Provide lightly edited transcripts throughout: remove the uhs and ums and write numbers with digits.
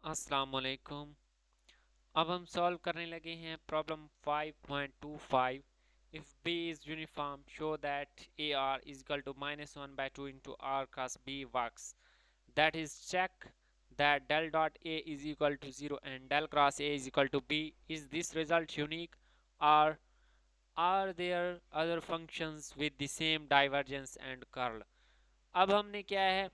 अस्सलाम वालेकुम। अब हम सॉल्व करने लगे हैं problem 5.25। If b is uniform show that ar is equal to -1/2 into r cross b works. That is, check that del dot a is equal to 0 and del cross a is equal to b. Is this result unique, or are there other functions with the same divergence and curl? अब हमने क्या है,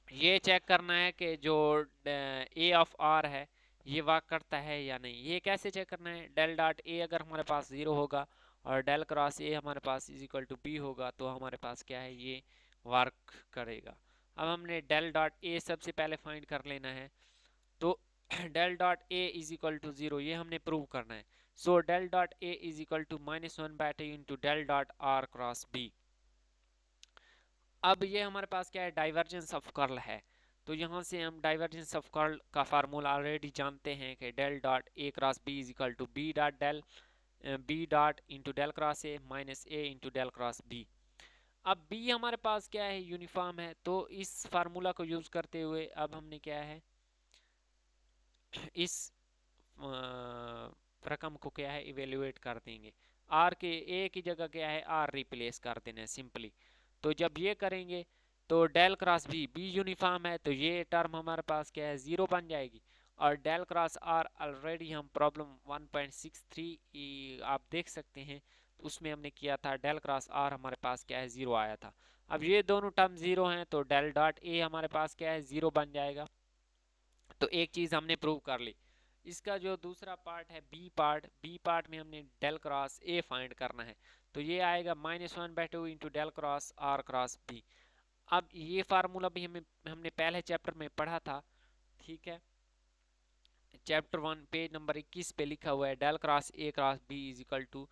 ये check करना है कि जो ए of are है ये वर्क करता है या नहीं। ये कैसे चेक करना है, डेल डॉट ए अगर हमारे पास ज़ीरो होगा और डेल क्रॉस ए हमारे पास इज इक्वल टू बी होगा तो हमारे पास क्या है, ये वर्क करेगा। अब हमने डेल डॉट ए सबसे पहले फाइंड कर लेना है। तो del dot A is equal to zero ये हमने प्रूव करना है। So del dot A is equal to -1/2 into del dot R cross B. अब ये हमारे पास क्या है, डाइवर्जेंस ऑफ कर्ल है। तो यहाँ से हम डाइवर्जेंस ऑफ कर्ल का फार्मूला ऑलरेडी जानते हैं कि del dot A cross B is equal to B dot del B dot into del cross A minus A into del cross B. अब बी हमारे पास क्या है, यूनिफॉर्म है। तो इस फार्मूला को यूज करते हुए अब हमने क्या है, इस रकम को क्या है, इवेल्युएट कर देंगे। आर के ए की जगह क्या है, आर रिप्लेस कर देना है सिंपली। तो जब ये करेंगे तो del cross B, B uniform है तो ये टर्म हमारे पास क्या है, ज़ीरो बन जाएगी। और डेल क्रॉस आर ऑलरेडी हम प्रॉब्लम 1.63 आप देख सकते हैं, तो उसमें हमने किया था डेल क्रॉस आर हमारे पास क्या है, ज़ीरो आया था। अब ये दोनों टर्म ज़ीरो हैं तो डेल डॉट ए हमारे पास क्या है, ज़ीरो बन जाएगा। तो एक चीज़ हमने प्रूव कर ली। इसका जो दूसरा पार्ट है, बी पार्ट में हमने डेल क्रॉस ए फाइंड करना है। तो ये आएगा -1/2 into del cross R cross B. अब ये फार्मूला भी हमने पहले चैप्टर में पढ़ा था, ठीक है। चैप्टर 1 पेज नंबर 21 पे लिखा हुआ है, del cross B is equal to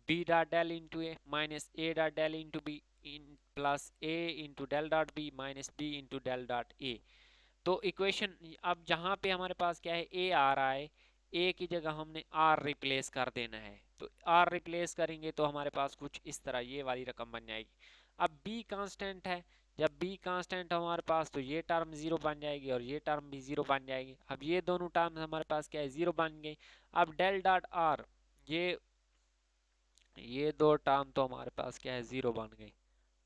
B dot del into A minus A dot del into B in plus A into del dot B minus B into del dot A. तो equation अब जहाँ पे हमारे पास क्या है, ए आ रहा है, ए की जगह हमने आर रिप्लेस कर देना है। तो आर रिप्लेस करेंगे तो हमारे पास कुछ इस तरह ये वाली रकम बन जाएगी। अब बी कांस्टेंट है, जब बी कांस्टेंट है हमारे पास तो ये टर्म जीरो बन जाएगी और ये टर्म भी जीरो बन जाएगी। अब ये दोनों टर्म हमारे पास क्या है, जीरो बन गई। अब डेल डॉट आर, ये दो टर्म तो हमारे पास क्या है, जीरो बन गई।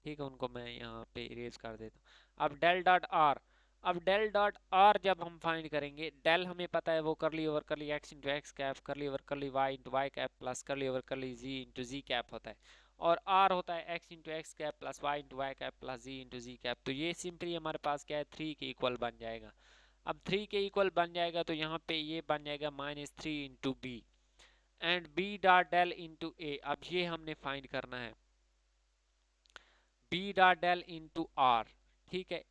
ठीक है, उनको मैं यहाँ पे इरेज कर देता हूँ। अब डेल डॉट आर, अब डेल डॉट आर जब हम फाइंड करेंगे, डेल हमें पता है वो curly over curly x into x cap, curly over curly y into y cap plus curly over curly z into z cap होता है। और आर होता है x into x cap plus y into y cap plus z into z cap. तो ये simply हमारे पास क्या है, थ्री के इक्वल बन जाएगा। अब थ्री के इक्वल बन जाएगा तो यहाँ पे ये बन जाएगा -3 into B and B dot del into A. अब ये हमने फाइंड करना है, B dot del into r, ठीक है।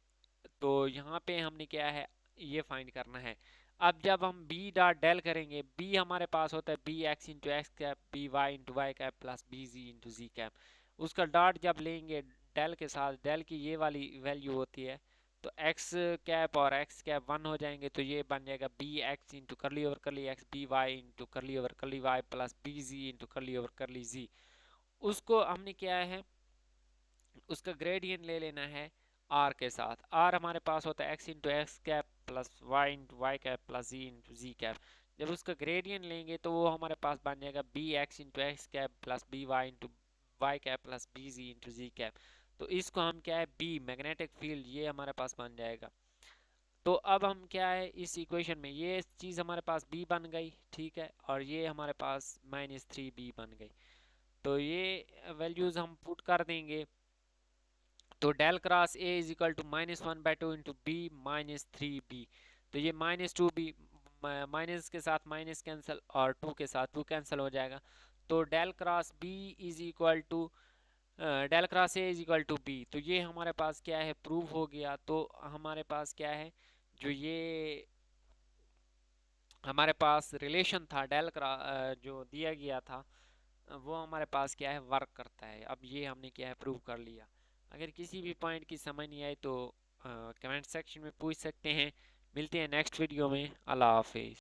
तो यहाँ पे हमने क्या है, ये फाइंड करना है। अब जब हम बी डॉट डेल करेंगे, बी हमारे पास होता है B x into x cap B y into y cap plus B z into z cap. उसका डॉट जब लेंगे डेल के साथ, डेल की ये वाली वैल्यू होती है, तो एक्स कैप और एक्स कैप वन हो जाएंगे। तो ये बन जाएगा B x into curly over curly x B y into curly over curly y plus B z into curly over curly z. उसको हमने क्या है, उसका ग्रेडियंट ले लेना है आर के साथ। आर हमारे पास होता है x into x cap plus y into y cap plus z into z cap. जब उसका ग्रेडियंट लेंगे तो वो हमारे पास बन जाएगा B x into x cap plus b y into y cap plus B z into z cap. तो इसको हम क्या है, बी मैग्नेटिक फील्ड ये हमारे पास बन जाएगा। तो अब हम क्या है, इस इक्वेशन में ये चीज़ हमारे पास बी बन गई, ठीक है, और ये हमारे पास -3b बन गई। तो ये वैल्यूज हम पुट कर देंगे। तो del cross A is equal to -1/2 into B -3b। तो ये -2b, माइनस के साथ माइनस कैंसिल और टू के साथ टू कैंसिल हो जाएगा। तो del cross B is equal to del cross A is equal to B. तो ये हमारे पास क्या है, प्रूव हो गया। तो हमारे पास क्या है, जो ये हमारे पास रिलेशन था डेल क्रॉस जो दिया गया था, वो हमारे पास क्या है, वर्क करता है। अब ये हमने क्या है, प्रूव कर लिया। अगर किसी भी पॉइंट की समझ नहीं आई तो कमेंट सेक्शन में पूछ सकते हैं। मिलते हैं नेक्स्ट वीडियो में। अल्लाह हाफिज़।